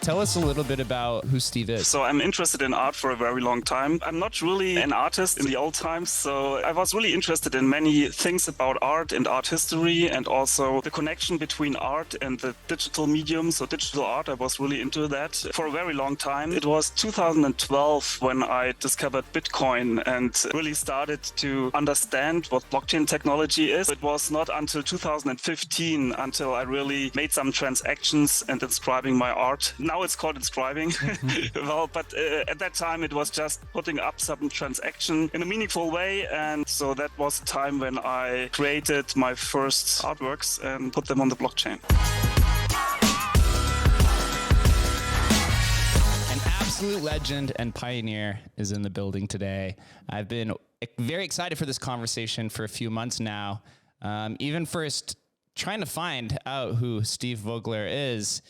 Tell us a little bit about who Steve is. So I'm interested in art for a very long time. I'm not really an artist in the old times, so I was really interested in many things about art and art history, and also the connection between art and the digital medium. So digital art, I was really into that for a very long time. It was 2012 when I discovered Bitcoin and really started to understand what blockchain technology is. It was not until 2015 until I really made some transactions and inscribing my art. Now it's called inscribing. Well, but at that time it was just putting up some transaction in a meaningful way. And so that was the time when I created my first artworks and put them on the blockchain. An absolute legend and pioneer is in the building today. I've been very excited for this conversation for a few months now. Even first, trying to find out who Steve Vogler is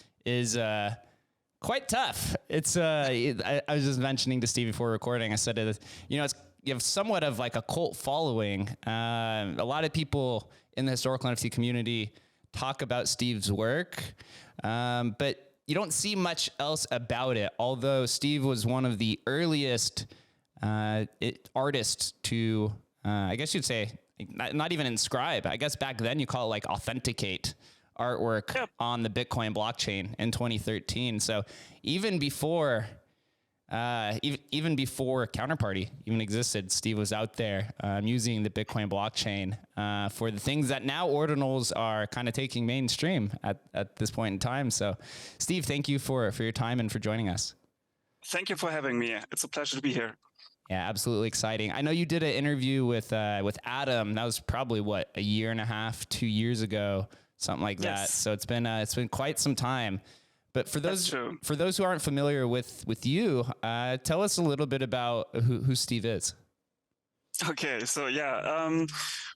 quite tough. It's I was just mentioning to Steve before recording. I said, you have somewhat of like a cult following. A lot of people in the historical NFT community talk about Steve's work, but you don't see much else about it. Although Steve was one of the earliest artists to, I guess you'd say, not even inscribe. I guess back then you call it like authenticate artwork on the Bitcoin blockchain in 2013. So even before Counterparty even existed, Steve was out there using the Bitcoin blockchain for the things that now ordinals are kind of taking mainstream at this point in time. So Steve, thank you for your time and for joining us. Thank you for having me. It's a pleasure to be here. Yeah, absolutely exciting. I know you did an interview with Adam. That was probably a year and a half, 2 years ago, something like that. So it's been quite some time. But for those who aren't familiar with you, tell us a little bit about who Steve is. Okay, so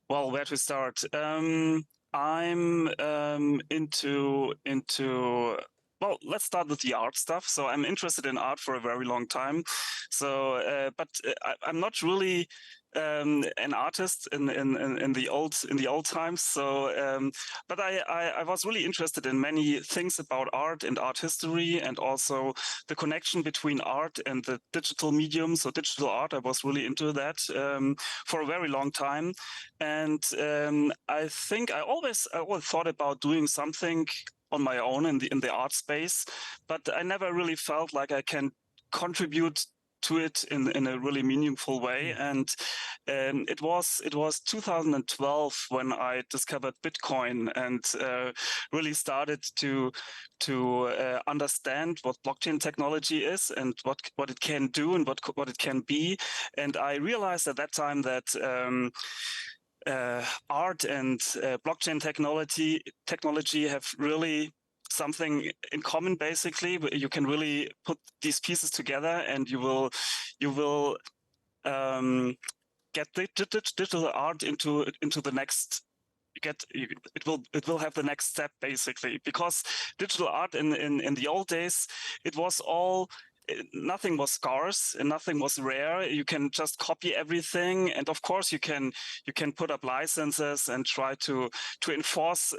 well, where to start? I'm into. Well, let's start with the art stuff. So I'm interested in art for a very long time. So, I'm not really an artist in the old times. So, but I was really interested in many things about art and art history, and also the connection between art and the digital medium. So digital art, I was really into that for a very long time, and I think I always thought about doing something on my own in the art space, but I never really felt like I can contribute to it in a really meaningful way. And it was 2012 when I discovered Bitcoin and really started to understand what blockchain technology is and what it can do and what it can be. And I realized at that time that art and blockchain technology have really something in common. Basically, you can really put these pieces together, and you will get the digital art into the next. It will have the next step, basically, because digital art in the old days, it was all. Nothing was scarce and nothing was rare. You can just copy everything, and of course you can put up licenses and try to enforce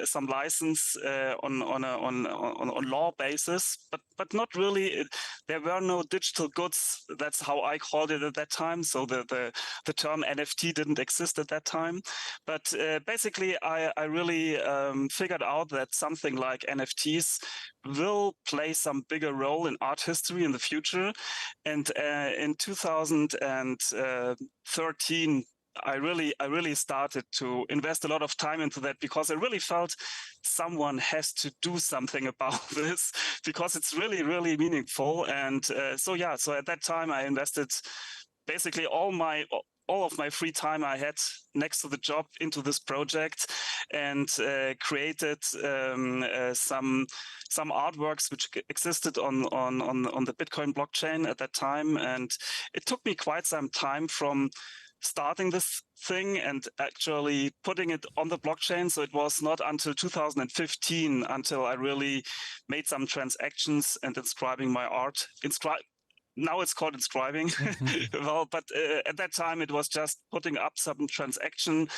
some license on law basis, but not really. There were no digital goods. That's how I called it at that time. So the term NFT didn't exist at that time. But basically, I really figured out that something like NFTs will play some bigger role in art history in the future. And in 2013, I really started to invest a lot of time into that, because I really felt someone has to do something about this, because it's really, really meaningful. And so at that time I invested basically all of my free time I had next to the job into this project, and created some artworks which existed on the Bitcoin blockchain at that time. And it took me quite some time from starting this thing and actually putting it on the blockchain. So it was not until 2015 until I really made some transactions and inscribing my art. Now it's called inscribing. Well, but at that time it was just putting up some transaction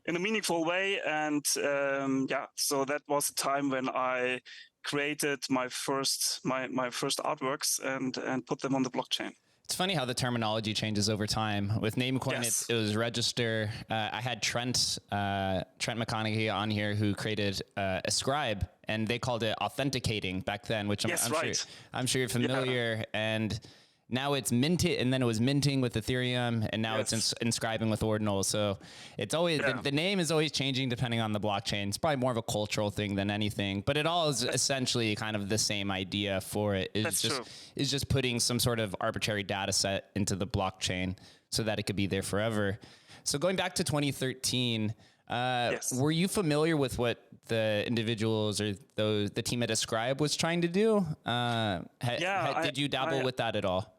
in a meaningful way. And so that was the time when I created my first artworks and put them on the blockchain. It's funny how the terminology changes over time. With Namecoin, Yes. it was register. I had Trent McConaughey on here who created Ascribe, and they called it authenticating back then, which I'm sure you're familiar. Yeah. And now it's minted, and then it was minting with Ethereum, and now it's inscribing with Ordinal. So it's always the name is always changing depending on the blockchain. It's probably more of a cultural thing than anything, but it all is essentially kind of the same idea for it. It's just putting some sort of arbitrary data set into the blockchain so that it could be there forever. So going back to 2013, were you familiar with what the individuals or the team at Ascribe was trying to do? Did you dabble with that at all?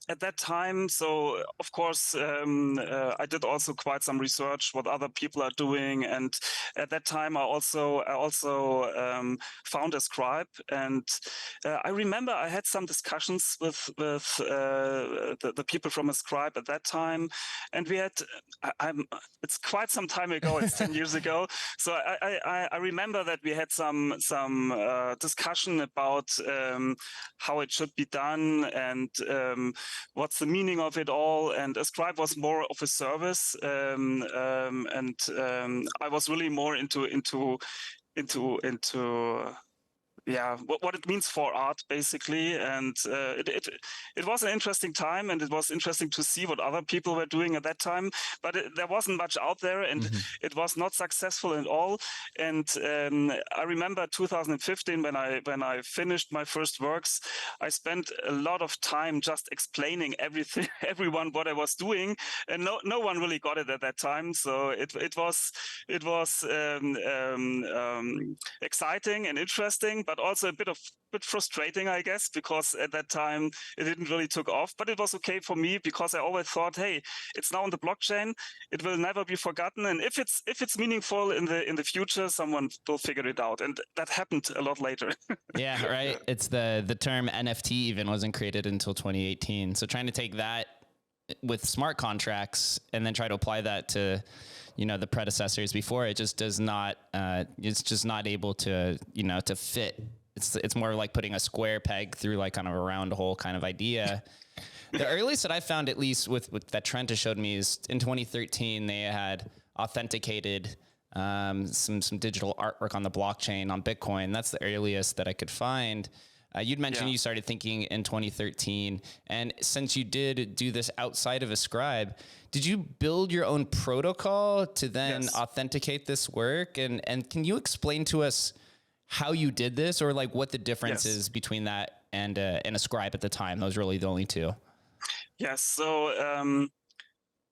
At that time, so of course, I did also quite some research what other people are doing, and at that time, I also found Ascribe, and I remember I had some discussions with the people from Ascribe at that time, and we had it's quite some time ago. It's 10 years ago, so I remember that we had some discussion about how it should be done and what's the meaning of it all. And Ascribe was more of a service, and I was really more into what it means for art, basically. And it was an interesting time, and it was interesting to see what other people were doing at that time. But there wasn't much out there, and it was not successful at all. And I remember 2015 when I finished my first works, I spent a lot of time just explaining everyone what I was doing, and no one really got it at that time. So it was exciting and interesting, but also a bit frustrating, I guess, because at that time it didn't really took off. But it was okay for me because I always thought, hey, it's now on the blockchain, it will never be forgotten, and if it's meaningful in the future, someone will figure it out. And that happened a lot later. Yeah, right. It's the term NFT even wasn't created until 2018. So trying to take that with smart contracts and then try to apply that to the predecessors before it just does not, it's just not able to, to fit. It's more like putting a square peg through like kind of a round hole kind of idea. The earliest that I found, at least with that Trent has showed me, is in 2013, they had authenticated some digital artwork on the blockchain on Bitcoin. That's the earliest that I could find. You'd mentioned you started thinking in 2013, and since you did do this outside of Ascribe, did you build your own protocol to then authenticate this work? And can you explain to us how you did this, or like what the difference is between that and Ascribe at the time? Those were really the only two. Yes. So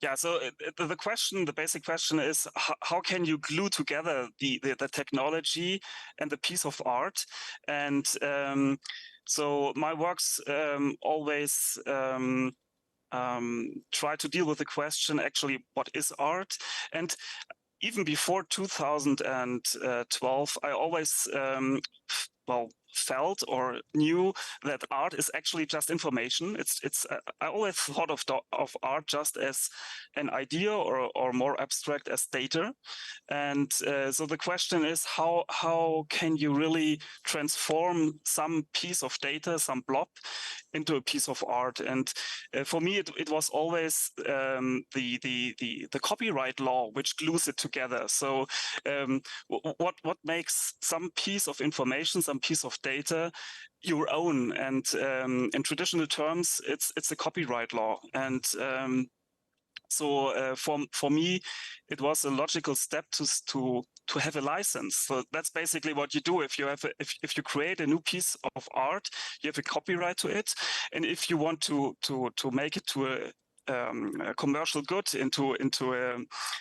the basic question is, how can you glue together the technology and the piece of art? And so my works always try to deal with the question, actually, what is art? And even before 2012, I always felt or knew that art is actually just information. I always thought of art just as an idea, or more abstract as data. And so the question is, how can you really transform some piece of data, some blob, into a piece of art? And for me, it was always the copyright law which glues it together. So what makes some piece of information, some piece of data, your own? And in traditional terms, it's a copyright law. And so for me, it was a logical step to have a license. So that's basically what you do. If you create a new piece of art, you have a copyright to it, and if you want to make it to a commercial good,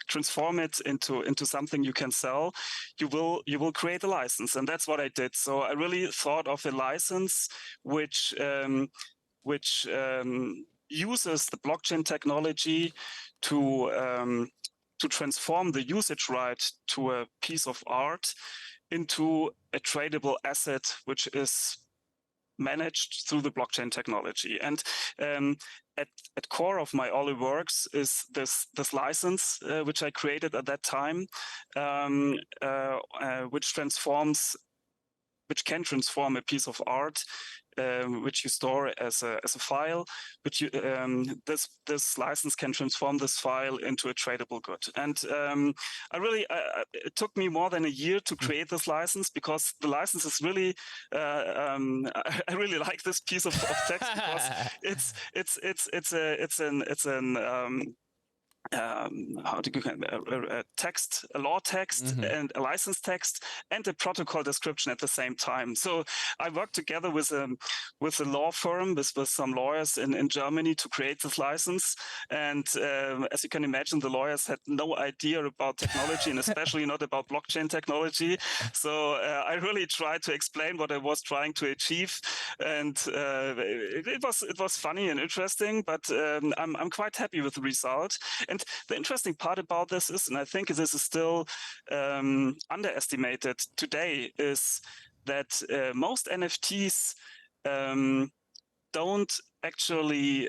transform it into something you can sell, you will create a license. And that's what I did. So I really thought of a license which uses the blockchain technology to transform the usage right to a piece of art into a tradable asset, which is managed through the blockchain technology. And at core of my early works is this license which I created at that time, which transforms which can transform a piece of art, which you store as a file, which you, this license can transform this file into a tradable good. And it took me more than a year to create this license, because the license is really I really like this piece of text, because it's an how do you a text, a law text, and a license text, and a protocol description at the same time. So I worked together with a law firm, with some lawyers in Germany, to create this license. And as you can imagine, the lawyers had no idea about technology, and especially not about blockchain technology. So I really tried to explain what I was trying to achieve, and it was funny and interesting. But I'm quite happy with the result. And the interesting part about this is, and I think this is still underestimated today, is that most NFTs don't actually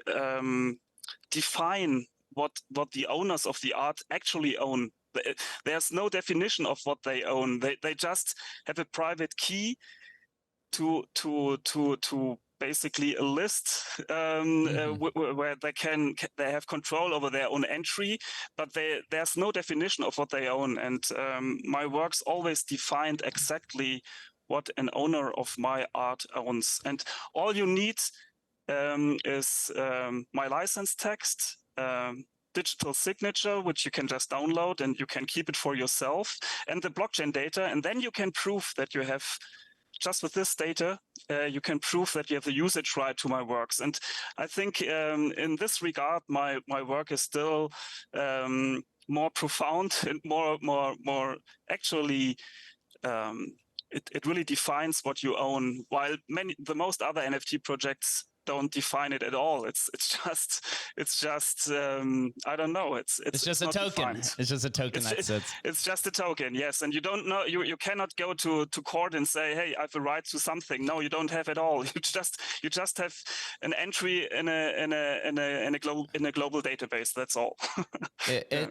define what the owners of the art actually own. There's no definition of what they own. They just have a private key to basically a list where they have control over their own entry, but there's no definition of what they own. And my works always defined exactly what an owner of my art owns. And all you need is my license text, digital signature, which you can just download and you can keep it for yourself, and the blockchain data. And then you can prove that you have, just with this data, you can prove that you have the usage right to my works. And I think in this regard, my work is still more profound and more actually, it really defines what you own, while the most other NFT projects don't define it at all. It's just I don't know. It's just a token. Defined. It's just a token. It's just a token. Yes, and you don't know. You cannot go to court and say, hey, I have a right to something. No, you don't have at all. You just have an entry in a global database. That's all.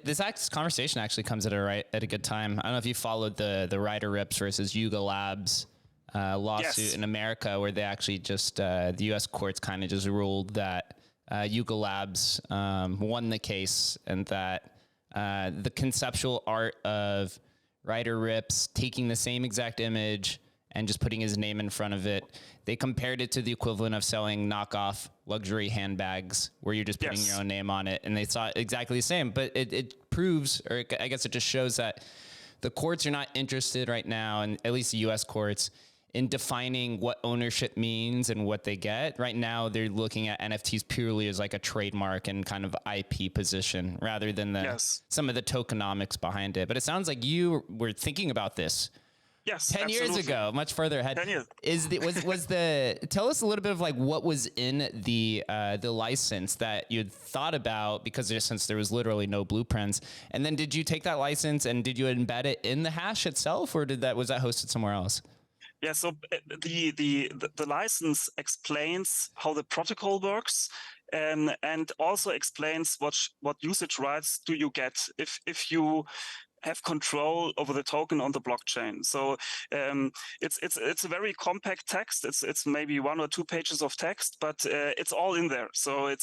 This conversation actually comes at a good time. I don't know if you followed the Ryder Rips versus Yuga Labs lawsuit in America, where they actually just the U.S. courts kind of just ruled that Yuga Labs won the case, and that the conceptual art of Ryder Rips taking the same exact image and just putting his name in front of it, they compared it to the equivalent of selling knockoff luxury handbags where you're just putting your own name on it, and they saw it exactly the same. But it proves, or I guess it just shows, that the courts are not interested right now, and at least the U.S. courts, in defining what ownership means and what they get. Right now, they're looking at NFTs purely as like a trademark and kind of IP position, rather than some of the tokenomics behind it. But it sounds like you were thinking about this 10 years ago, much further ahead. 10 years. Tell us a little bit of like what was in the license that you'd thought about, because since there was literally no blueprints. And then did you take that license and did you embed it in the hash itself, or was that hosted somewhere else? Yeah, so the license explains how the protocol works, and also explains what usage rights do you get if you have control over the token on the blockchain. So it's a very compact text. It's maybe 1 or 2 pages of text, but it's all in there. So it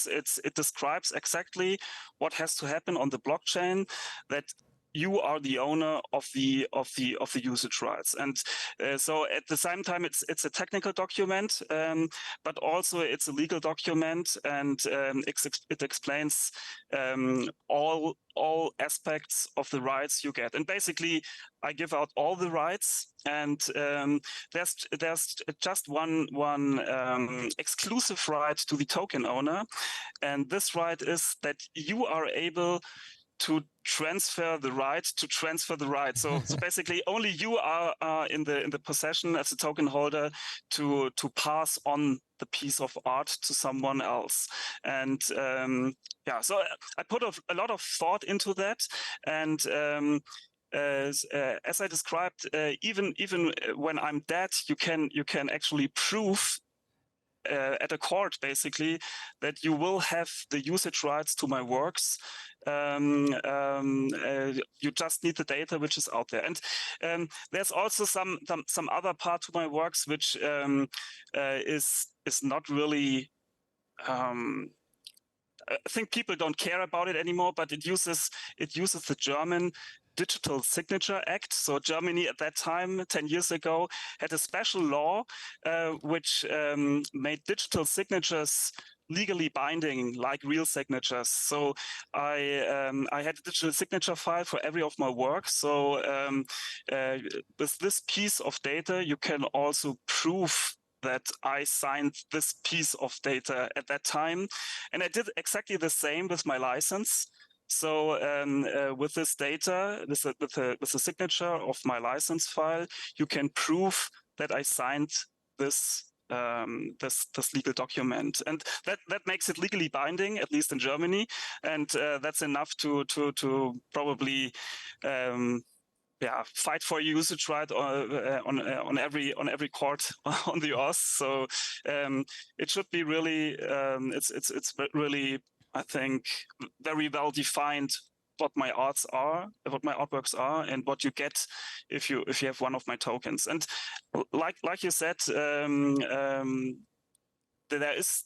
describes exactly what has to happen on the blockchain, that you are the owner of the usage rights. And so at the same time, it's a technical document, but also it's a legal document, and it explains all aspects of the rights you get. And basically, I give out all the rights, and there's just one exclusive right to the token owner, and this right is that you are able to transfer the right to transfer the right. So basically, only you are in the possession as a token holder to pass on the piece of art to someone else. And so I put a lot of thought into that. And as I described, even when I'm dead, you can actually prove at a court, basically, that you will have the usage rights to my works. You just need the data which is out there, and there's also some other part to my works which is not really. I think people don't care about it anymore, but it uses the German Digital Signature Act. So Germany at that time, 10 years ago, had a special law which made digital signatures legally binding, like real signatures. So I had a digital signature file for every of my work. So with this piece of data, you can also prove that I signed this piece of data at that time. And I did exactly the same with my license. So with this data, with the signature of my license file, you can prove that I signed this this legal document, and that makes it legally binding, at least in Germany, and that's enough to probably fight for usage right on every court on the earth. So it should be really it's really, I think, very well defined what my artworks are, and what you get if you have one of my tokens. And like you said, there is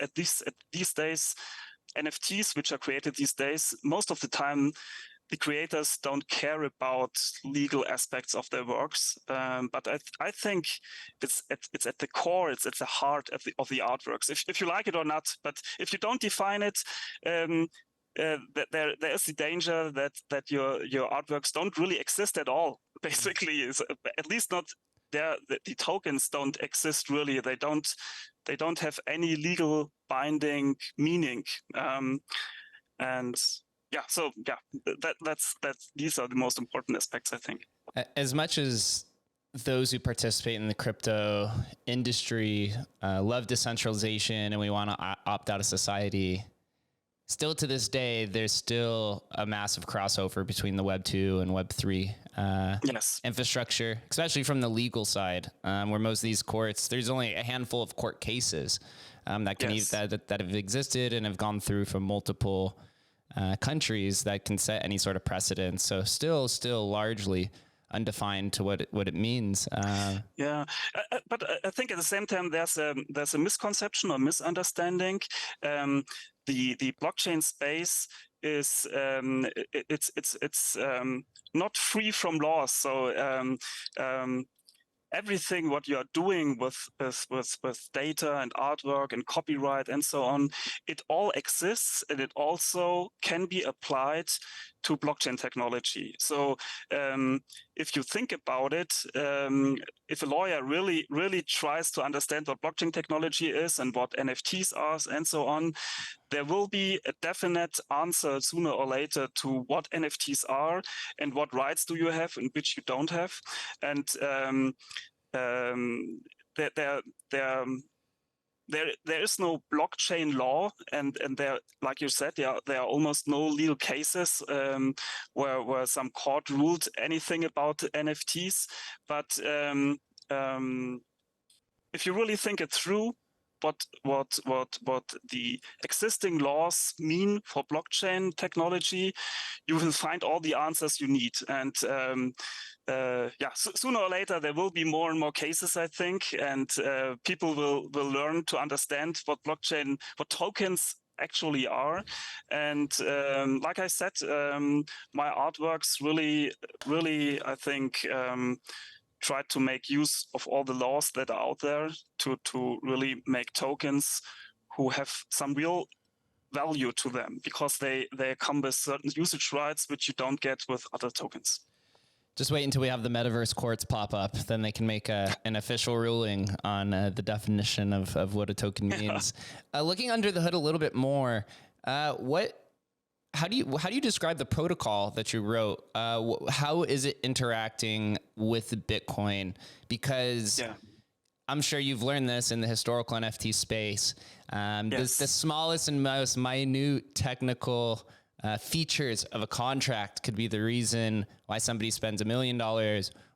at least these days NFTs which are created these days. Most of the time, the creators don't care about legal aspects of their works, but I think it's at the core, it's at the heart of the artworks. If you like it or not, but if you don't define it, there is the danger that your artworks don't really exist at all. Basically, at least not the tokens don't exist really. They don't have any legal binding meaning, and. Yeah, so that's these are the most important aspects, I think. As much as those who participate in the crypto industry love decentralization and we want to opt out of society, still to this day, there's still a massive crossover between the Web 2 and Web 3 infrastructure, especially from the legal side, where most of these courts, there's only a handful of court cases that have existed and have gone through from multiple countries that can set any sort of precedent. So still largely undefined to what it means. But I think at the same time there's a misconception or misunderstanding. The blockchain space is it's not free from laws. So everything what you're doing with data and artwork and copyright and so on, it all exists, and it also can be applied to blockchain technology. So if you think about it, if a lawyer really tries to understand what blockchain technology is and what NFTs are and so on, there will be a definite answer sooner or later to what NFTs are and what rights do you have and which you don't have. And there is no blockchain law, and there, like you said, there are almost no legal cases where some court ruled anything about NFTs. But if you really think it through, what the existing laws mean for blockchain technology, you will find all the answers you need. And sooner or later there will be more and more cases, I think, and people will learn to understand what tokens actually are. And like I said, my artworks really, I think, try to make use of all the laws that are out there to really make tokens who have some real value to them, because they come with certain usage rights which you don't get with other tokens. Just wait until we have the metaverse courts pop up, then they can make an official ruling on the definition of what a token means. Looking under the hood a little bit more, how do you describe the protocol that you wrote? How is it interacting with Bitcoin? Because I'm sure you've learned this in the historical NFT space. The smallest and most minute technical features of a contract could be the reason why somebody spends $1 million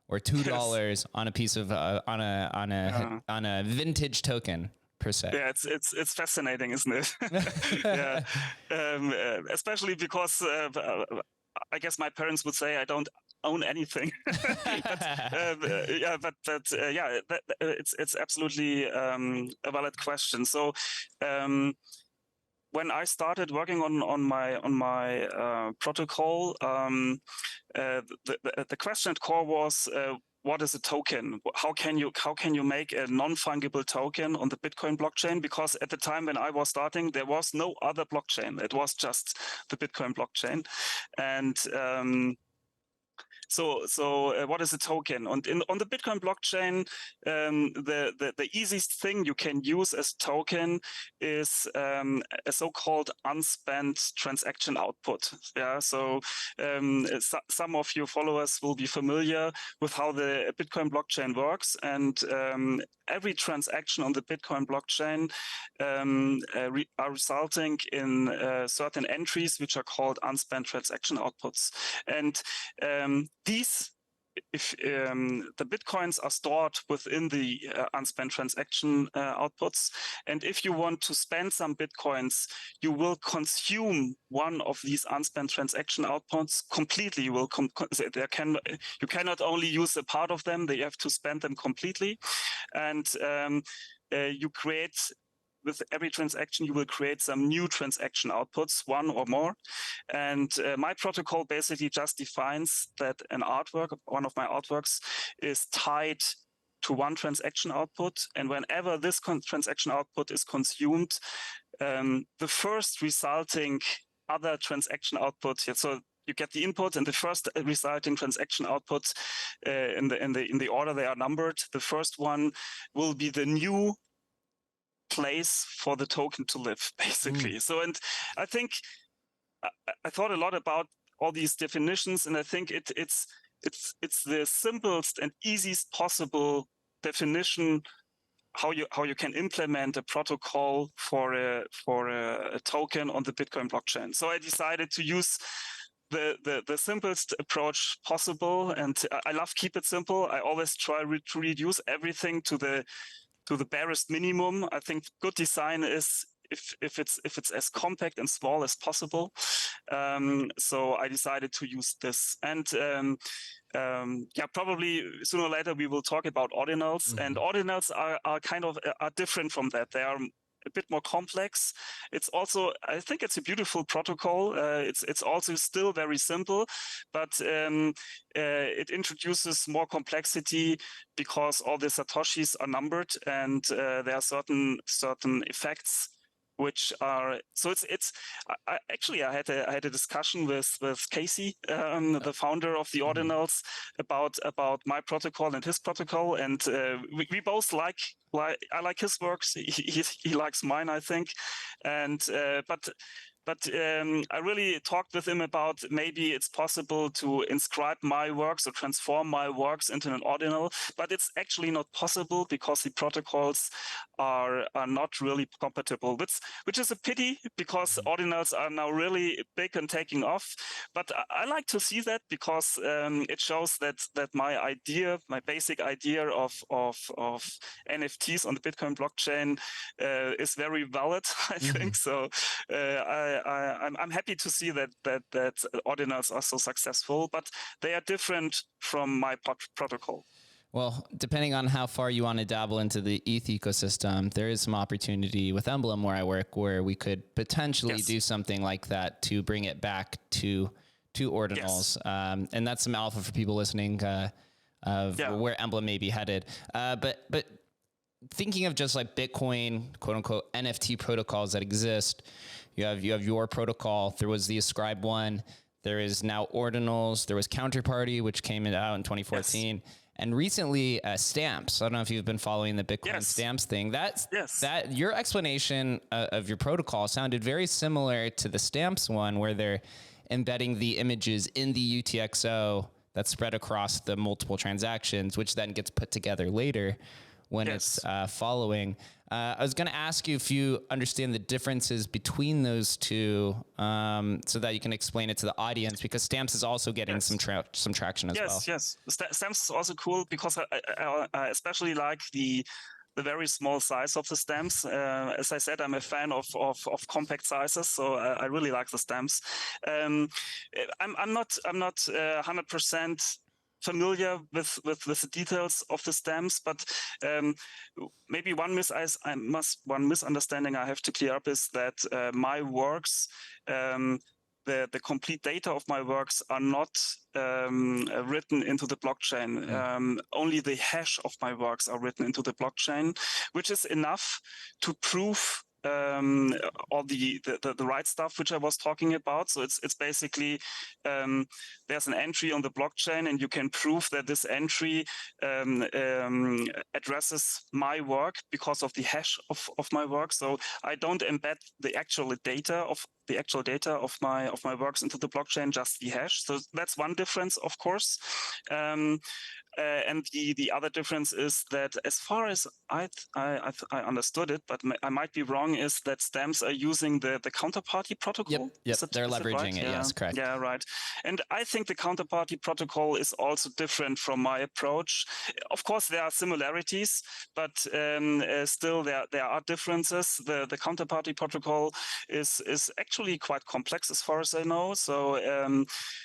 or $2 on a piece of on a vintage token per se. Yeah, it's fascinating, isn't it? Yeah, especially because I guess my parents would say I don't own anything. It's absolutely a valid question. So when I started working on my protocol, the question at core was, what is a token? How can you make a non-fungible token on the Bitcoin blockchain? Because at the time when I was starting, there was no other blockchain. It was just the Bitcoin blockchain, and what is a token? On the Bitcoin blockchain, the easiest thing you can use as token is a so-called unspent transaction output. Yeah, so some of your followers will be familiar with how the Bitcoin blockchain works, and every transaction on the Bitcoin blockchain are resulting in certain entries which are called unspent transaction outputs, and these, if the Bitcoins are stored within the unspent transaction outputs, and if you want to spend some Bitcoins, you will consume one of these unspent transaction outputs completely. You cannot only use a part of them; they have to spend them completely, and you create. With every transaction, you will create some new transaction outputs, one or more. And my protocol basically just defines that an artwork, one of my artworks, is tied to one transaction output. And whenever this transaction output is consumed, the first resulting other transaction output, so you get the input and the first resulting transaction output in the order they are numbered. The first one will be the new place for the token to live, basically. So, and I think I thought a lot about all these definitions, and I think it's the simplest and easiest possible definition how you can implement a protocol for a token on the Bitcoin blockchain. So I decided to use the simplest approach possible, and I love keep it simple. I always try to reduce everything to the barest minimum. I think good design is if it's as compact and small as possible. So I decided to use this, and probably sooner or later we will talk about ordinals. Mm-hmm. And ordinals are kind of different from that. They are a bit more complex. It's also, I think it's a beautiful protocol. It's also still very simple, but it introduces more complexity because all the Satoshis are numbered, and there are certain effects which are, so I had a discussion with Casey, the founder of the Ordinals, about my protocol and his protocol, and we both like I like his works, he likes mine, I think, and but I really talked with him about maybe it's possible to inscribe my works or transform my works into an ordinal, but it's actually not possible because the protocols are not really compatible, which is a pity because ordinals are now really big and taking off. But I like to see that because it shows that my basic idea of NFTs on the Bitcoin blockchain is very valid, I think. So I'm happy to see that ordinals are so successful, but they are different from my protocol. Well, depending on how far you want to dabble into the ETH ecosystem, there is some opportunity with Emblem where I work where we could potentially do something like that to bring it back to ordinals. Yes. And that's some alpha for people listening of where Emblem may be headed. But thinking of just like Bitcoin, quote unquote, NFT protocols that exist, you have your protocol. There was the Ascribe one. There is now ordinals. There was Counterparty, which came out in 2014. Yes. And recently, stamps. I don't know if you've been following the Bitcoin stamps thing. That your explanation of your protocol sounded very similar to the stamps one, where they're embedding the images in the UTXO that's spread across the multiple transactions, which then gets put together later when it's following. I was going to ask you if you understand the differences between those two, so that you can explain it to the audience, because stamps is also getting some traction as well. Yes. Stamps is also cool because I especially like the very small size of the stamps. As I said, I'm a fan of compact sizes, so I really like the stamps. I'm not 100% familiar with the details of the stamps, but maybe one misunderstanding I have to clear up is that my works. The complete data of my works are not written into the blockchain. Only the hash of my works are written into the blockchain, which is enough to prove all the right stuff which I was talking about. So it's basically there's an entry on the blockchain, and you can prove that this entry addresses my work because of the hash of my work. So I don't embed the actual data of my works into the blockchain, just the hash. So that's one difference, of course. And the other difference is that, as far as I understood it, but I might be wrong, is that stamps are using the counterparty protocol. Yep. They're leveraging it. Yeah. Yes, correct. Yeah, right. And I think the counterparty protocol is also different from my approach. Of course, there are similarities, but still there are differences. The counterparty protocol is actually quite complex, as far as I know. So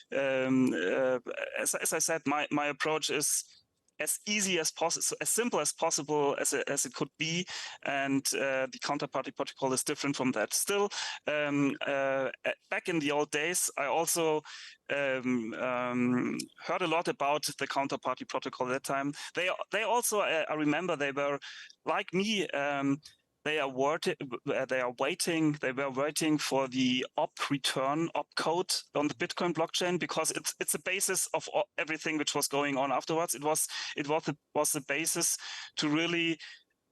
as I said, my approach is as easy as possible, as simple as possible as it could be, and the counterparty protocol is different from that. Still, back in the old days, I also heard a lot about the counterparty protocol at that time. They also, I remember, they were like me. They were waiting for the return opcode on the Bitcoin blockchain, because it's the basis of everything which was going on afterwards. It was the basis to really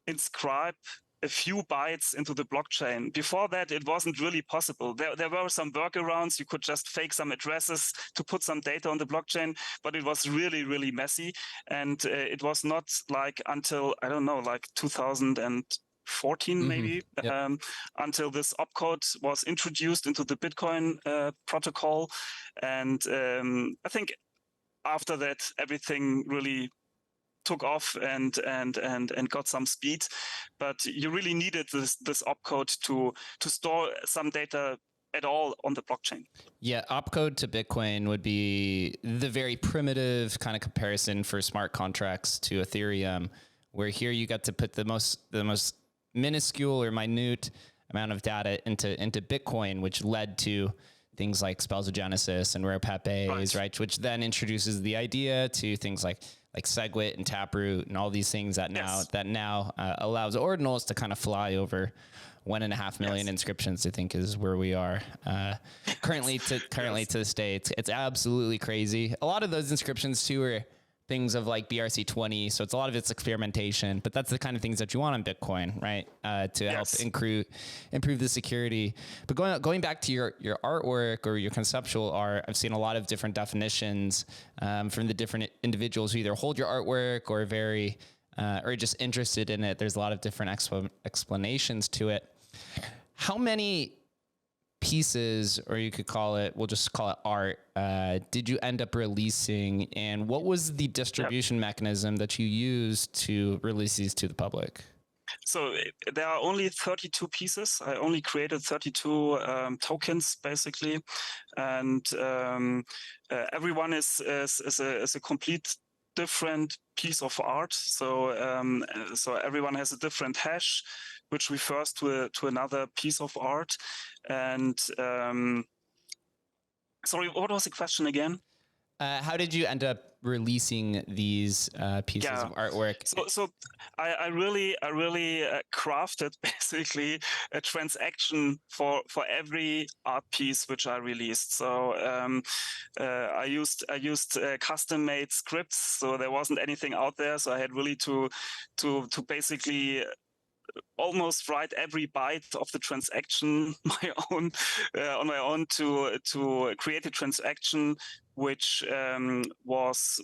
inscribe a few bytes into the blockchain. Before that, it wasn't really possible. There were some workarounds. You could just fake some addresses to put some data on the blockchain, but it was really, really messy. And it was not like until, I don't know, like 2014 maybe, until this opcode was introduced into the Bitcoin protocol. And I think after that, everything really took off and got some speed, but you really needed this opcode to store some data at all on the blockchain. Yeah, opcode to Bitcoin would be the very primitive kind of comparison for smart contracts to Ethereum, where here you got to put the most minuscule or minute amount of data into Bitcoin, which led to things like spells of Genesis and rare pepes, right? Which then introduces the idea to things like SegWit and Taproot and all these things that now allows ordinals to kind of fly over 1.5 million inscriptions. I think is where we are currently to this day. It's absolutely crazy. A lot of those inscriptions too are things of like BRC20. So it's a lot of it's experimentation, but that's the kind of things that you want on Bitcoin, right? To help improve the security. But going back to your artwork or your conceptual art, I've seen a lot of different definitions from the different individuals who either hold your artwork or or just interested in it. There's a lot of different explanations to it. How many pieces, or you could call it, we'll just call it art, did you end up releasing, and what was the distribution mechanism that you used to release these to the public? So there are only 32 pieces. I only created 32 tokens, basically, and everyone is a complete different piece of art. So everyone has a different hash, which refers to another piece of art. And sorry, what was the question again? How did you end up releasing these pieces of artwork? So I really crafted basically a transaction for every art piece which I released. So I used custom-made scripts. So there wasn't anything out there. So I had really to basically almost write every byte of the transaction on my own to create a transaction which was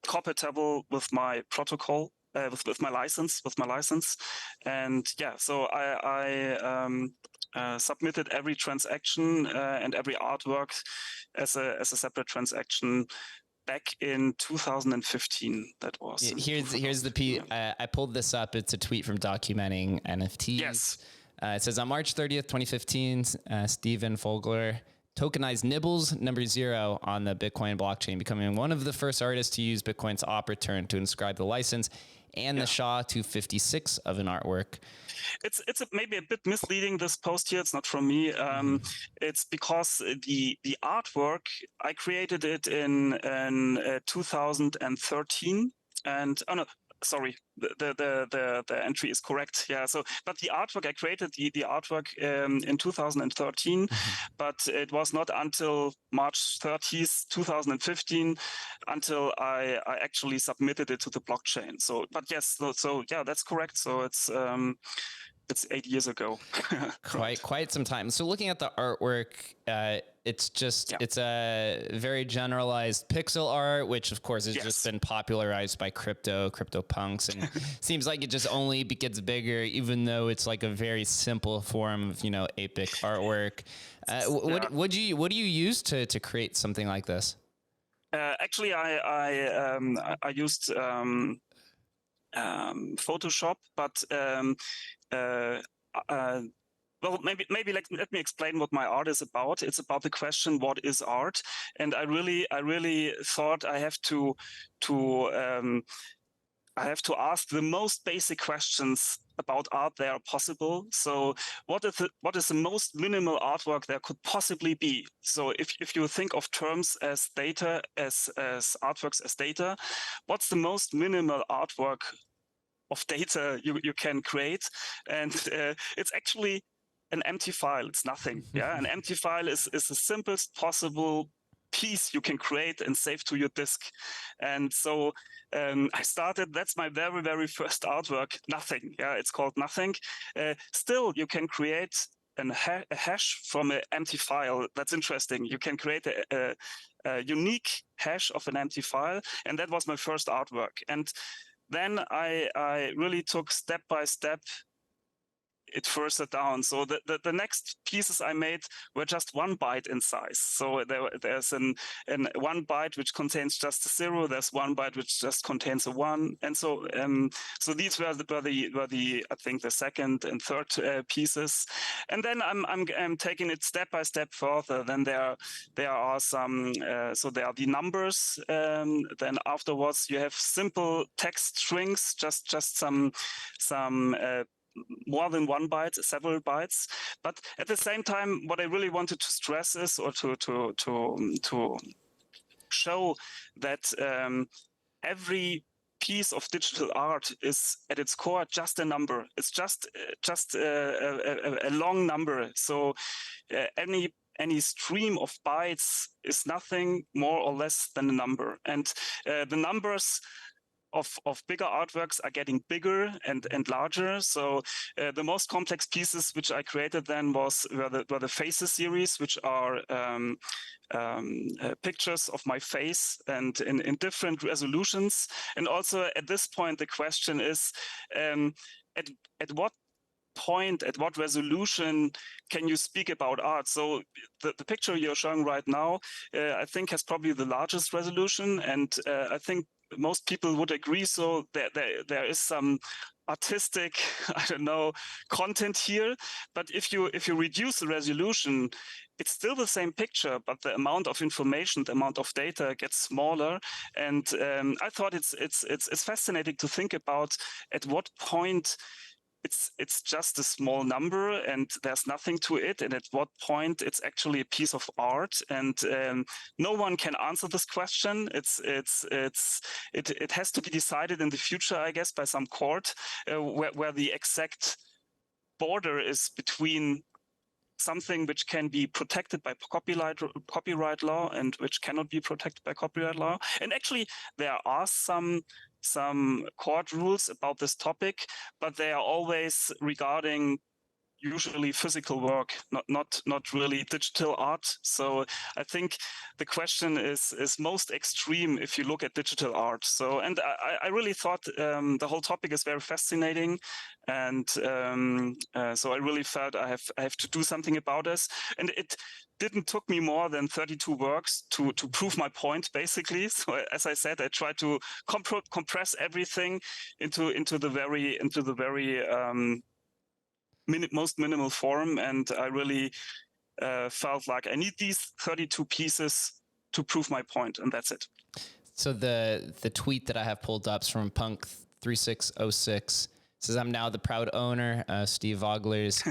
compatible with my protocol. with my license, and yeah, so I submitted every transaction and every artwork as a separate transaction back in 2015. That was here's the piece. I pulled this up. It's a tweet from Documenting NFTs. Yes. It says on March 30th, 2015, Stephan Vogler tokenized Nibbles #0 on the Bitcoin blockchain, becoming one of the first artists to use Bitcoin's op return to inscribe the license and the SHA-256 of an artwork. It's maybe a bit misleading, this post here. It's not from me. It's because the artwork, I created it in 2013, and oh no, sorry, the entry is correct. Yeah. So, but the artwork, I created the artwork in 2013, but it was not until March 30th, 2015, until I actually submitted it to the blockchain. So, but yes, so yeah, that's correct. So it's 8 years ago. quite some time. So looking at the artwork, it's a very generalized pixel art, which of course has just been popularized by crypto punks, and seems like it just only gets bigger, even though it's like a very simple form of 8-bit artwork. What do you use to create something like this? Actually, I used Photoshop, but well, maybe let me explain what my art is about. It's about the question, what is art? And I really thought I have to ask the most basic questions about art that are possible. So what is the most minimal artwork there could possibly be? So if you think of terms as data, as artworks as data, what's the most minimal artwork of data you can create? And it's actually an empty file. It's nothing. Yeah, an empty file is the simplest possible piece you can create and save to your disk. And so I started, that's my very first artwork, nothing. Yeah, it's called nothing. Still, you can create a hash from an empty file. That's interesting. You can create a unique hash of an empty file. And that was my first artwork. And then I really took step by step it further down. So the next pieces I made were just 1 byte in size. So there's an 1 byte which contains just a 0. There's 1 byte which just contains a 1, and so so these were the I think the second and third pieces. And then I'm taking it step by step further. Then there are some so there are the numbers. Then afterwards you have simple text strings, just some more than 1 byte, several bytes. But at the same time, what I really wanted to stress is, or to show that every piece of digital art is at its core just a number. It's just a long number. So any stream of bytes is nothing more or less than a number. And the numbers of bigger artworks are getting bigger and larger. So the most complex pieces which I created then were the Faces series, which are pictures of my face and in different resolutions. And also at this point, the question is, at what point, at what resolution can you speak about art? So the picture you're showing right now, I think has probably the largest resolution, and I think most people would agree. So there is some artistic, I don't know, content here. But if you reduce the resolution, it's still the same picture, but the amount of information, the amount of data gets smaller. And I thought it's fascinating to think about at what point it's just a small number and there's nothing to it, and at what point it's actually a piece of art. And no one can answer this question. It has to be decided in the future, I guess, by some court where the exact border is between something which can be protected by copyright law and which cannot be protected by copyright law. And actually, there are some court rules about this topic, but they are always regarding usually physical work, not really digital art. So I think the question is most extreme if you look at digital art. So, and I really thought the whole topic is very fascinating, and so I really felt I have to do something about this. And it didn't took me more than 32 works to prove my point, basically. So as I said, I tried to compress everything into the very most minimal form, and I really felt like I need these 32 pieces to prove my point, and that's it. So the tweet that I have pulled up is from Punk3606. Says, I'm now the proud owner, Steve Vogler's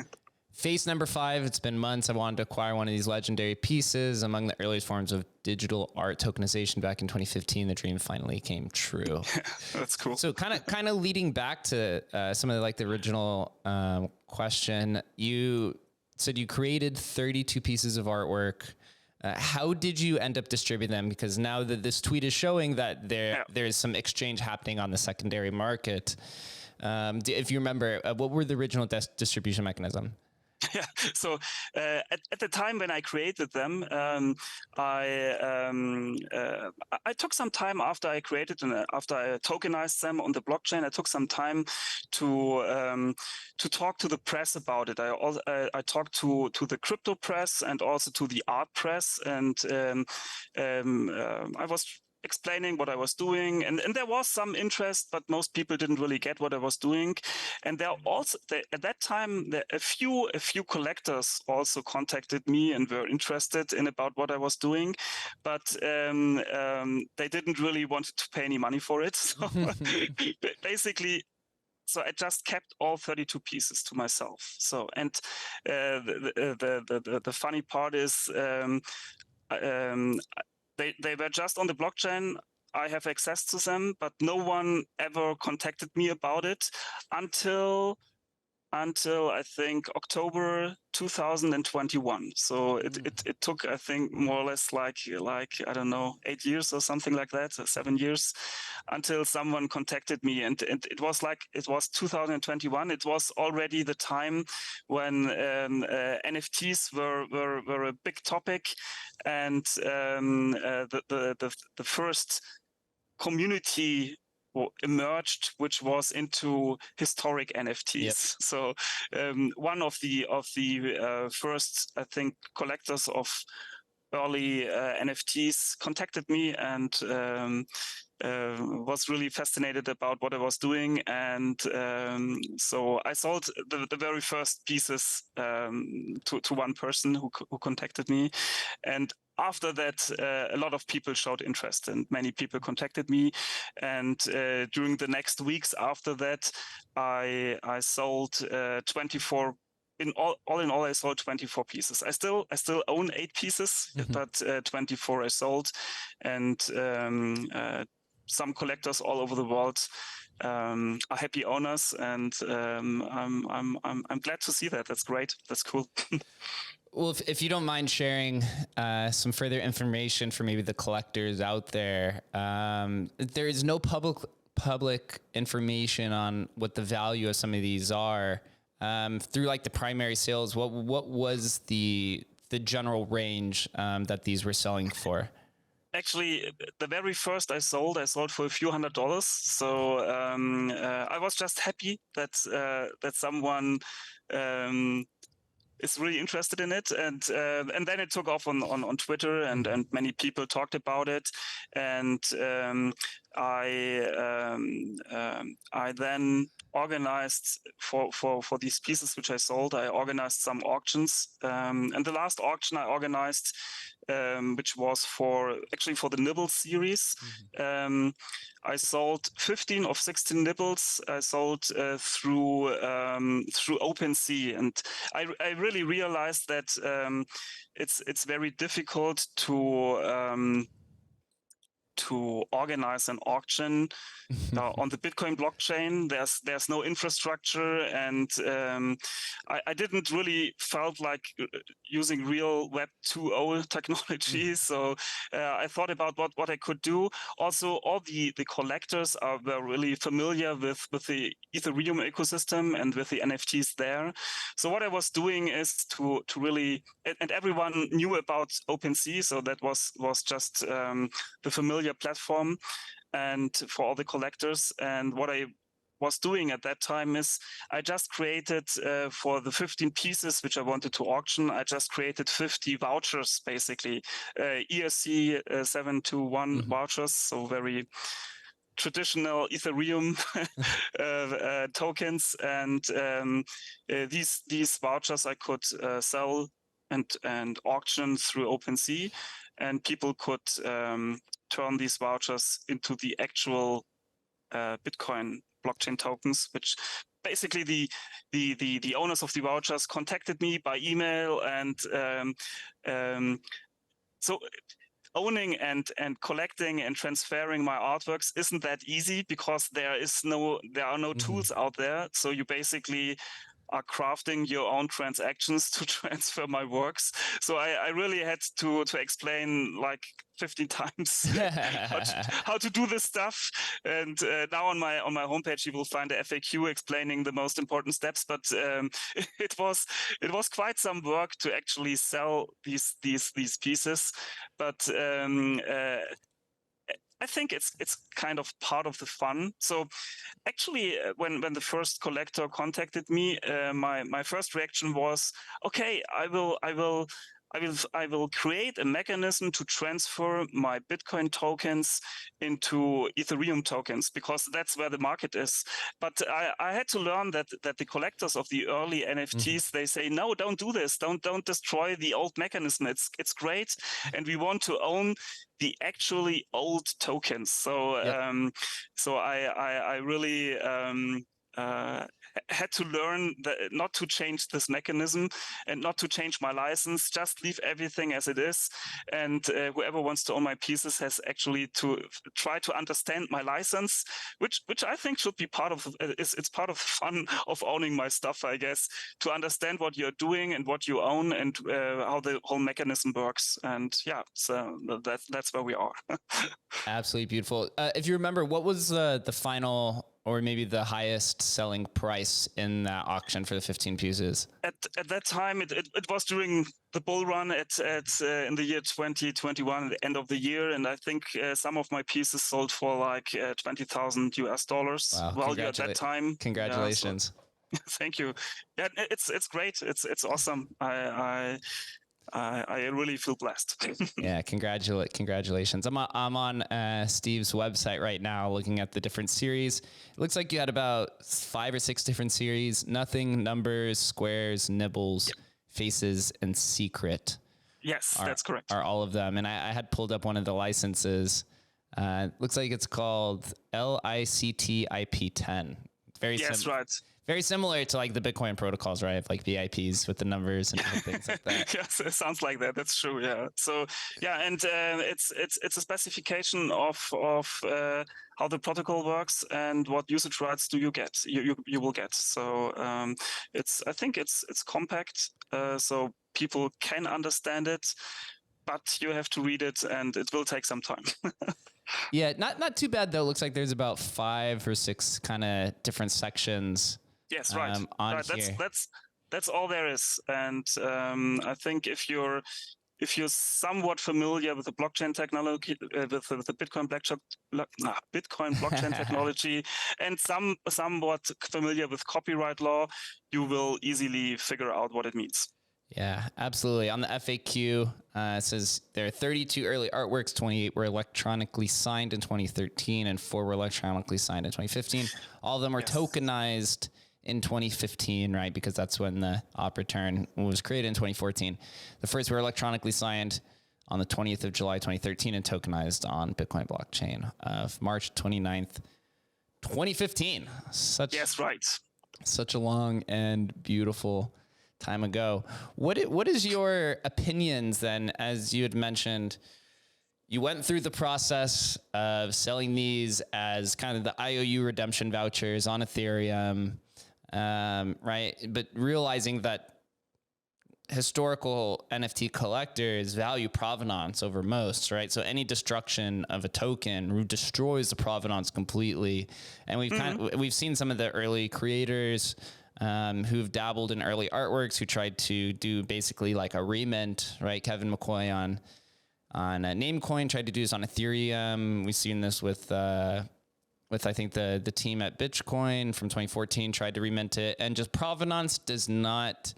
Face number 5. It's been months. I wanted to acquire one of these legendary pieces. Among the earliest forms of digital art tokenization back in 2015, the dream finally came true. That's cool. So kind of leading back to some of the original question, you said you created 32 pieces of artwork. How did you end up distributing them? Because now that this tweet is showing that there's some exchange happening on the secondary market. If you remember, what were the original distribution mechanism? Yeah. So at the time when I created them, I took some time after I created and after I tokenized them on the blockchain. I took some time to talk to the press about it. I talked to the crypto press and also to the art press, and I was explaining what I was doing, and there was some interest, but most people didn't really get what I was doing. And there also at that time a few collectors also contacted me and were interested in about what I was doing, but they didn't really want to pay any money for it. So basically, so I just kept all 32 pieces to myself. So, and the funny part is they were just on the blockchain. I have access to them, but no one ever contacted me about it until I think October 2021. So it took, I think, more or less like I don't know, 8 years or something like that, 7 years, until someone contacted me. And it was 2021. It was already the time when NFTs were a big topic, and the first community emerged, which was into historic NFTs. Yep. So one of the first, I think, collectors of early NFTs contacted me and was really fascinated about what I was doing, and so I sold the very first pieces to one person who contacted me, and after that, a lot of people showed interest and many people contacted me. And during the next weeks after that, I sold 24. All in all, I sold 24 pieces. I still own 8 pieces, but 24 I sold, and some collectors all over the world are happy owners, and I'm glad to see that. That's great. That's cool. Well, if you don't mind sharing some further information for maybe the collectors out there, there is no public information on what the value of some of these are. Through like the primary sales, what was the general range that these were selling for? Actually, the very first I sold for a few $100s. So I was just happy that someone is really interested in it, and then it took off on Twitter, and many people talked about it, and I then organized for these pieces which I sold. I organized some auctions, and the last auction I organized, which was for the Nibble series. I sold 15 of 16 Nibbles. I sold through OpenSea, and I really realized that it's very difficult to to organize an auction on the Bitcoin blockchain. There's no infrastructure, and I didn't really felt like using real Web 2.0 technology. So I thought about what I could do. Also, all the collectors were really familiar with the Ethereum ecosystem and with the NFTs there. So what I was doing is to really, and everyone knew about OpenSea, so that was just the familiar platform and for all the collectors. And what I was doing at that time is I just created for the 15 pieces which I wanted to auction, I just created 50 vouchers, basically ERC 721 vouchers, so very traditional Ethereum tokens, and these vouchers I could sell and auction through OpenSea, and people could turn these vouchers into the actual Bitcoin blockchain tokens, which basically the owners of the vouchers contacted me by email, and so owning and collecting and transferring my artworks isn't that easy because there are no tools out there. So you basically are crafting your own transactions to transfer my works. So I really had to explain like 15 times how to do this stuff. And now on my homepage you will find a FAQ explaining the most important steps. But it was quite some work to actually sell these pieces. But I think it's kind of part of the fun. So actually, when the first collector contacted me, my first reaction was, okay, I will create a mechanism to transfer my Bitcoin tokens into Ethereum tokens because that's where the market is. But I had to learn that the collectors of the early NFTs, they say, no, don't do this. Don't destroy the old mechanism. It's great, and we want to own the actually old tokens. So so I really had to learn not to change this mechanism and not to change my license, just leave everything as it is. And whoever wants to own my pieces has actually to try to understand my license, which I think should be part of, it's part of the fun of owning my stuff, I guess, to understand what you're doing and what you own and how the whole mechanism works. And yeah, so that's where we are. Absolutely beautiful. If you remember, what was the final or maybe the highest selling price in that auction for the 15 pieces? At that time, it was during the bull run at in the year 2021, at the end of the year, and I think some of my pieces sold for like $20,000 US. Wow! Value at that time. Congratulations! Yeah, so, thank you. Yeah, it's great. It's awesome. I really feel blessed. Yeah, congratulations. I'm on Steve's website right now looking at the different series. It looks like you had about 5 or 6 different series: nothing, numbers, squares, nibbles, faces, and secret. Yes, that's correct. Are all of them. And I had pulled up one of the licenses. Looks like it's called LICTIP10. Right. Very similar to like the Bitcoin protocols, right? Like VIPs with the numbers and things like that. Yes, it sounds like that. That's true. Yeah. So yeah, and it's a specification of how the protocol works and what usage rights do you get. You will get. So I think it's compact, so people can understand it, but you have to read it, and it will take some time. Yeah, not too bad though. Looks like there's about 5 or 6 kind of different sections. Yes, right. Here. That's all there is, and I think if you're somewhat familiar with the blockchain technology, with the Bitcoin blockchain technology, and somewhat familiar with copyright law, you will easily figure out what it means. Yeah, absolutely. On the FAQ, it says there are 32 early artworks, 28 were electronically signed in 2013, and 4 were electronically signed in 2015. All of them were tokenized in 2015, right? Because that's when the op return was created in 2014. The first were electronically signed on the 20th of July, 2013, and tokenized on Bitcoin blockchain of March 29th, 2015. Yes, right. Such a long and beautiful time ago. What is your opinions then, as you had mentioned, you went through the process of selling these as kind of the IOU redemption vouchers on Ethereum, right? But realizing that historical NFT collectors value provenance over most, right? So any destruction of a token destroys the provenance completely. And we've seen some of the early creators who've dabbled in early artworks who tried to do basically like a remint, right? Kevin McCoy on Namecoin tried to do this on Ethereum. We've seen this with I think the team at Bitcoin from 2014 tried to remint it, and just provenance does not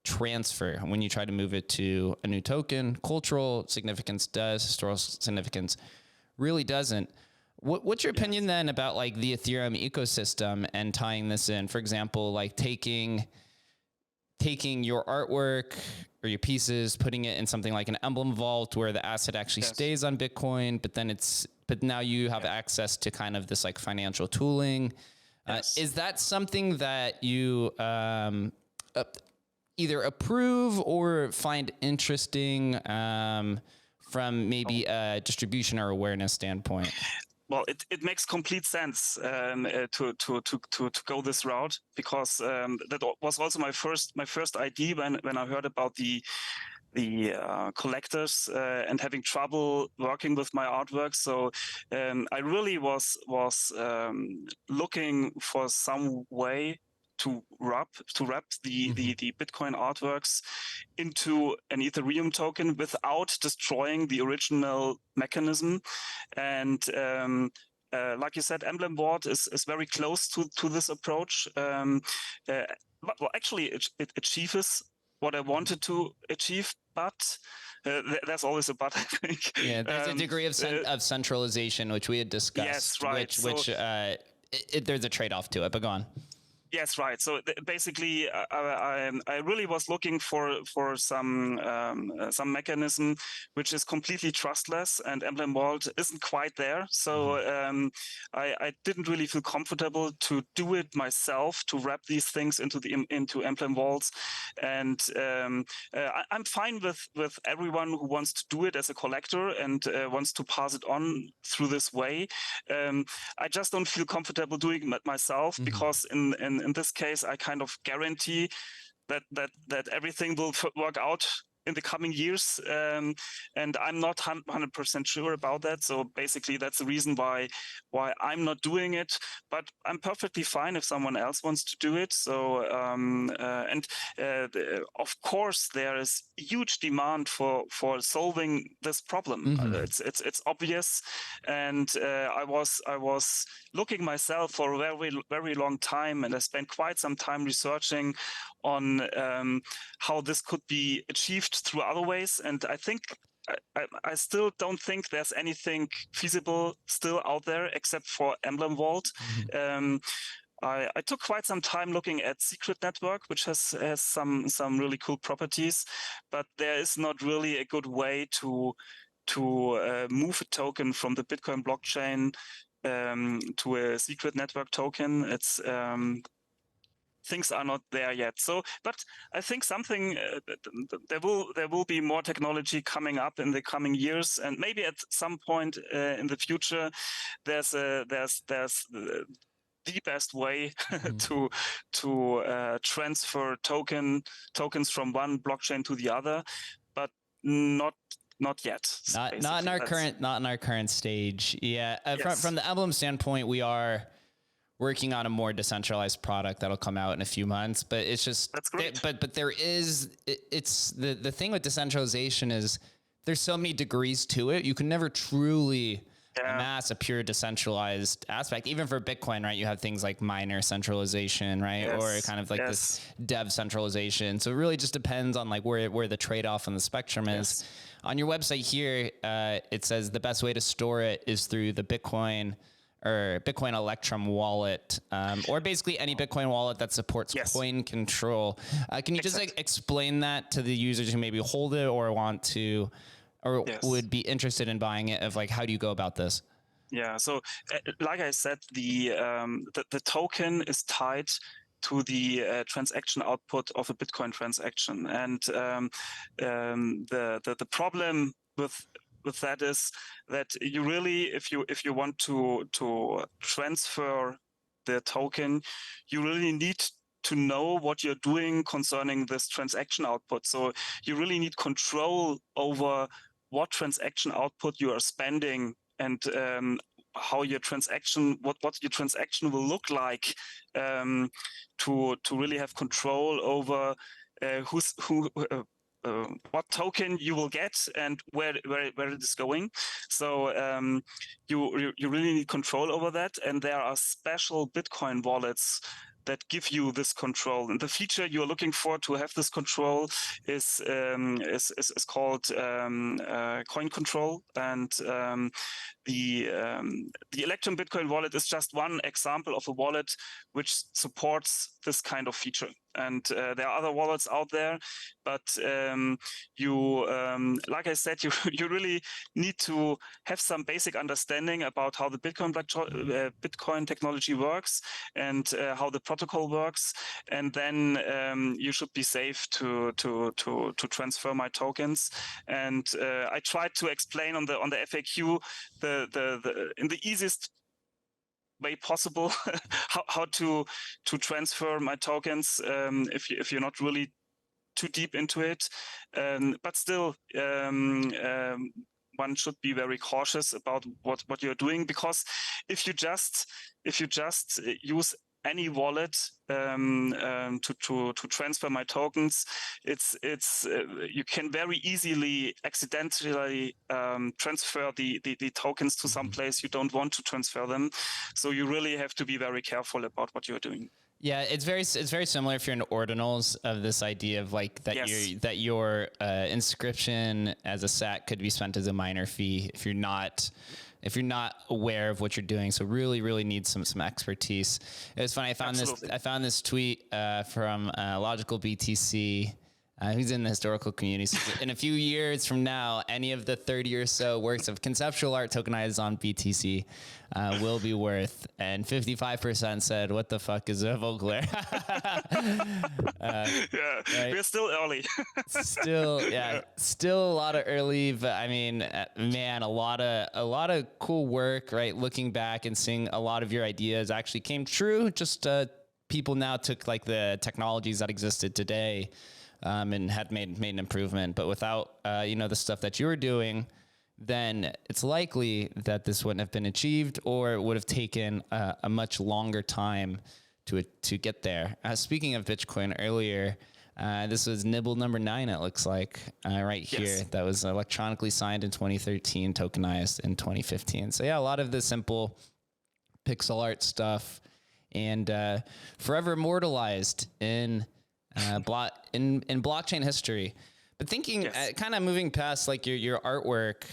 transfer when you try to move it to a new token. Cultural significance does, historical significance really doesn't. What's your opinion then about like the Ethereum ecosystem and tying this in? For example, like taking your artwork or your pieces, putting it in something like an emblem vault where the asset actually stays on Bitcoin, but now you have access to kind of this like financial tooling. Is that something that you either approve or find interesting from maybe a distribution or awareness standpoint? Well, it makes complete sense to go this route, because that was also my first idea when I heard about the collectors and having trouble working with my artwork. So I really was looking for some way to wrap the Bitcoin artworks into an Ethereum token without destroying the original mechanism. And like you said, Emblem Vault is very close to this approach. Well, actually, it achieves what I wanted to achieve, but there's always a but, I think. Yeah, there's a degree of centralization, which we had discussed. Yes, right. Which there's a trade-off to it, but go on. Yes, right. So basically, I really was looking for some mechanism which is completely trustless, and Emblem Vault isn't quite there. So I didn't really feel comfortable to do it myself, to wrap these things into Emblem Vaults. And I'm fine with everyone who wants to do it as a collector and wants to pass it on through this way. I just don't feel comfortable doing it myself, because in this case, I kind of guarantee that everything will work out in the coming years, and I'm not 100% sure about that. So basically, that's the reason why I'm not doing it. But I'm perfectly fine if someone else wants to do it. So of course, there is huge demand for solving this problem. It's obvious, and I was looking myself for a very, very long time, and I spent quite some time researching on how this could be achieved through other ways. And I think I still don't think there's anything feasible still out there except for Emblem Vault. I took quite some time looking at Secret Network, which has some really cool properties, but there is not really a good way to move a token from the Bitcoin blockchain to a Secret Network token. It's things are not there yet. So, but I think something there will be more technology coming up in the coming years, and maybe at some point in the future, there's the best way to transfer tokens from one blockchain to the other, but not yet. Not in our current stage. Yeah, from the Emblem standpoint, we are working on a more decentralized product that'll come out in a few months, but it's just, that's great. But there is, it's the thing with decentralization is there's so many degrees to it. You can never truly amass a pure decentralized aspect. Even for Bitcoin, right? You have things like miner centralization, right? Or kind of like this dev centralization. So it really just depends on like where the trade-off on the spectrum is. On your website here, it says the best way to store it is through the Bitcoin Electrum wallet, or basically any Bitcoin wallet that supports coin control. Can you just like explain that to the users who maybe hold it or want to, or would be interested in buying it, of like, how do you go about this? Yeah. So like I said, the token is tied to the transaction output of a Bitcoin transaction. And the problem with with that is that you really, if you want to transfer the token, you really need to know what you're doing concerning this transaction output. So you really need control over what transaction output you are spending, and how your transaction, what your transaction will look like, to really have control over what token you will get and where it is going. So you really need control over that, and there are special Bitcoin wallets that give you this control. And the feature you're looking for to have this control is called coin control. And the Electrum Bitcoin wallet is just one example of a wallet which supports this kind of feature. And there are other wallets out there, but like I said, you really need to have some basic understanding about how the Bitcoin technology works, and how the protocol works, and then you should be safe to transfer my tokens. And I tried to explain on the FAQ in the easiest way possible how to transfer my tokens, if you're not really too deep into it, but still one should be very cautious about what you're doing, because if you just use any wallet to transfer my tokens, it's you can very easily accidentally transfer the tokens to some place you don't want to transfer them. So you really have to be very careful about what you're doing. Yeah, it's very similar if you're in ordinals, of this idea of like that Yes. your inscription as a SAT could be spent as a minor fee if you're not aware of what you're doing. So really need some expertise. It was funny. I found this tweet from Logical BTC. Who's in the historical community. So in a few years from now, any of the 30 or so works of conceptual art tokenized on BTC will be worth. And 55% said, "What the fuck is a Vogler?" Yeah, right? We're still early. Still a lot of early, but I mean, man, a lot of cool work, right? Looking back and seeing a lot of your ideas actually came true. Just people now took like the technologies that existed today, and had made an improvement. But without the stuff that you were doing, then it's likely that this wouldn't have been achieved, or it would have taken a much longer time to get there. Speaking of Bitcoin earlier, this was nibble number 9, it looks like, right here. Yes. That was electronically signed in 2013, tokenized in 2015. So yeah, a lot of the simple pixel art stuff, and forever immortalized in blockchain history. But thinking, kind of moving past like your artwork,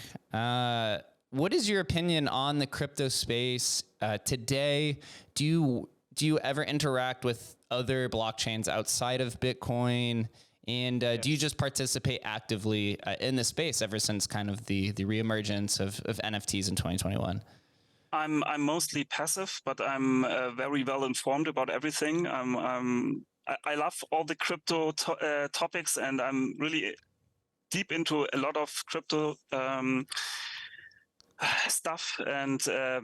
what is your opinion on the crypto space today? Do you ever interact with other blockchains outside of Bitcoin? And do you just participate actively in the space ever since kind of the reemergence of NFTs in 2021? I'm mostly passive, but I'm very well informed about everything. I love all the crypto topics, and I'm really deep into a lot of crypto stuff. And so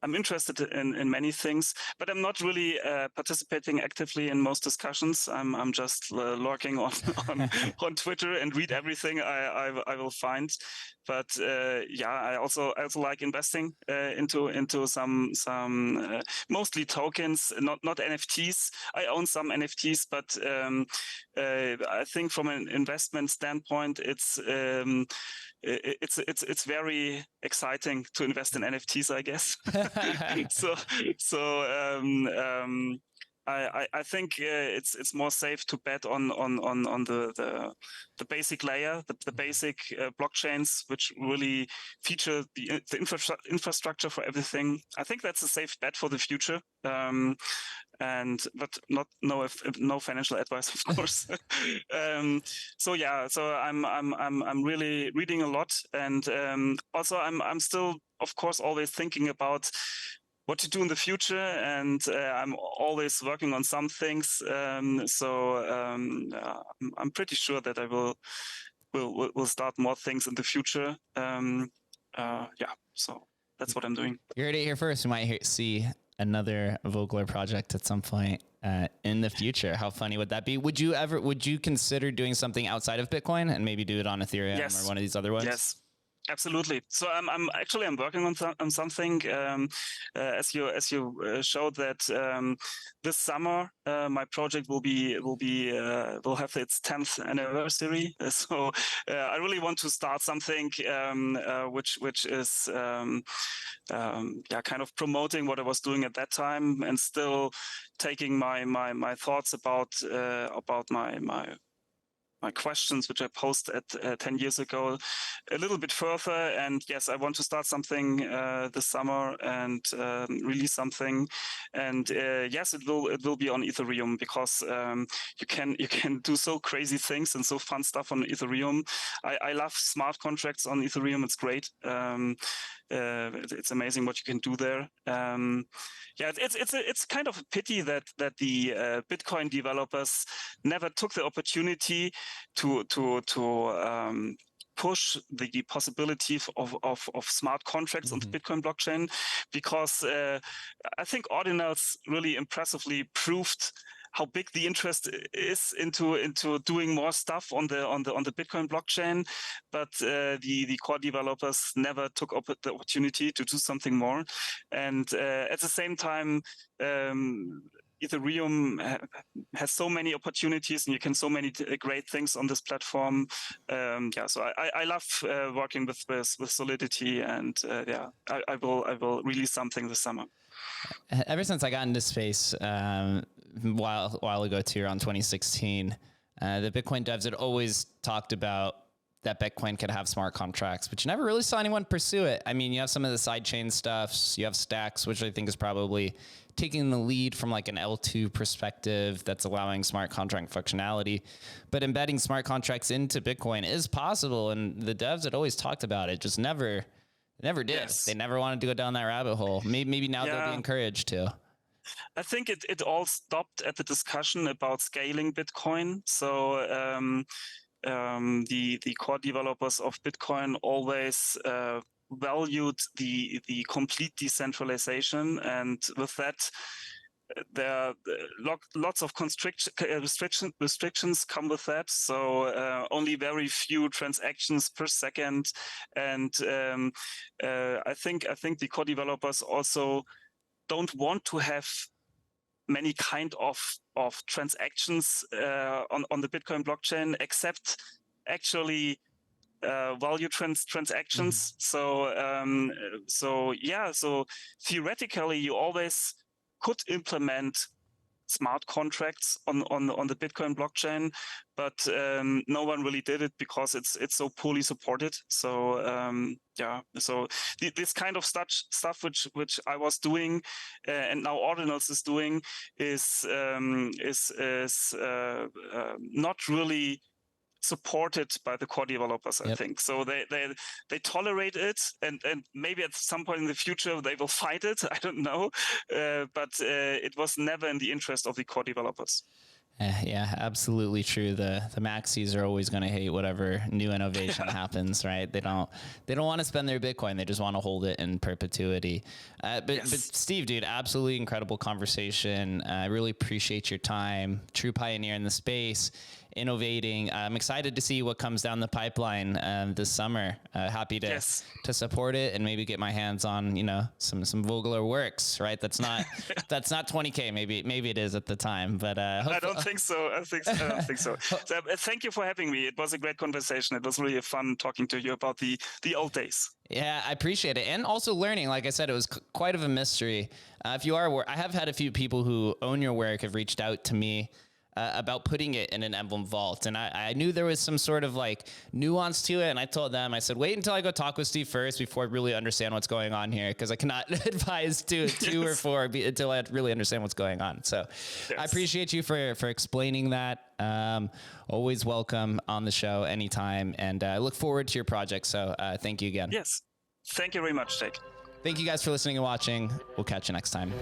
I'm interested in many things, but I'm not really participating actively in most discussions. I'm just lurking on Twitter and read everything I will find. But I also like investing into some mostly tokens, not NFTs. I own some NFTs, but I think from an investment standpoint, it's very exciting to invest in NFTs, I guess. I think it's more safe to bet on the basic layer, the basic blockchains, which really feature the infrastructure for everything. I think that's a safe bet for the future. But no financial advice, of course. So I'm really reading a lot, and also I'm still, of course, always thinking about what to do in the future, and I'm always working on some things. I'm pretty sure that I will we'll start more things in the future. Yeah, so that's what I'm doing. You heard it here first. We might see another Vogler project at some point in the future. How funny would that be? Would you consider doing something outside of Bitcoin and maybe do it on Ethereum or one of these other ones? Yes. Absolutely. So I'm working on something. As you showed that this summer my project will have its 10th anniversary. So I really want to start something which is kind of promoting what I was doing at that time and still taking my thoughts about my questions, which I posted 10 years ago, a little bit further. And yes, I want to start something this summer and release something. And yes, it will be on Ethereum because you can do so crazy things and so fun stuff on Ethereum. I love smart contracts on Ethereum. It's great. It's amazing what you can do there. It's kind of a pity that the Bitcoin developers never took the opportunity to push the possibility of smart contracts on the Bitcoin blockchain, because I think Ordinals really impressively proved how big the interest is into doing more stuff on the Bitcoin blockchain, but the core developers never took the opportunity to do something more. And at the same time, Ethereum has so many opportunities, and you can so many great things on this platform. So I love working with Solidity, and I will release something this summer. Ever since I got into space a while ago too, around 2016, the Bitcoin devs had always talked about that Bitcoin could have smart contracts, but you never really saw anyone pursue it. I mean, you have some of the sidechain stuffs, you have Stacks, which I think is probably taking the lead from like an L2 perspective that's allowing smart contract functionality, but embedding smart contracts into Bitcoin is possible. And the devs had always talked about it, just never did. Yes. They never wanted to go down that rabbit hole. Maybe now they'll be encouraged to. I think it all stopped at the discussion about scaling Bitcoin. So the core developers of Bitcoin always valued the complete decentralization, and with that, there are lots of restrictions come with that. So only very few transactions per second, and I think the core developers also don't want to have many kind of transactions on the Bitcoin blockchain, except actually value transactions. So theoretically, you always could implement smart contracts on the Bitcoin blockchain, but no one really did it because it's so poorly supported. So so this kind of stuff which I was doing and now Ordinals is doing is not really supported by the core developers, I think. So they tolerate it, and maybe at some point in the future they will fight it. I don't know, but it was never in the interest of the core developers. Yeah, absolutely true. The maxis are always going to hate whatever new innovation happens, right? They don't want to spend their Bitcoin. They just want to hold it in perpetuity. But Steve, dude, absolutely incredible conversation. I really appreciate your time. True pioneer in the space, innovating. I'm excited to see what comes down the pipeline this summer. Happy to support it and maybe get my hands on, some Vogler works, right? That's not 20K. Maybe it is at the time, but I don't think so. I don't think so. So thank you for having me. It was a great conversation. It was really fun talking to you about the old days. Yeah, I appreciate it. And also learning, like I said, it was quite of a mystery. If you are, I have had a few people who own your work have reached out to me about putting it in an emblem vault. And I knew there was some sort of like nuance to it. And I told them, I said, wait until I go talk with Steve first before I really understand what's going on here. Cause I cannot advise two or four until I really understand what's going on. So I appreciate you for explaining that. Always welcome on the show anytime. And I look forward to your project. So thank you again. Yes. Thank you very much, Jake. Thank you guys for listening and watching. We'll catch you next time.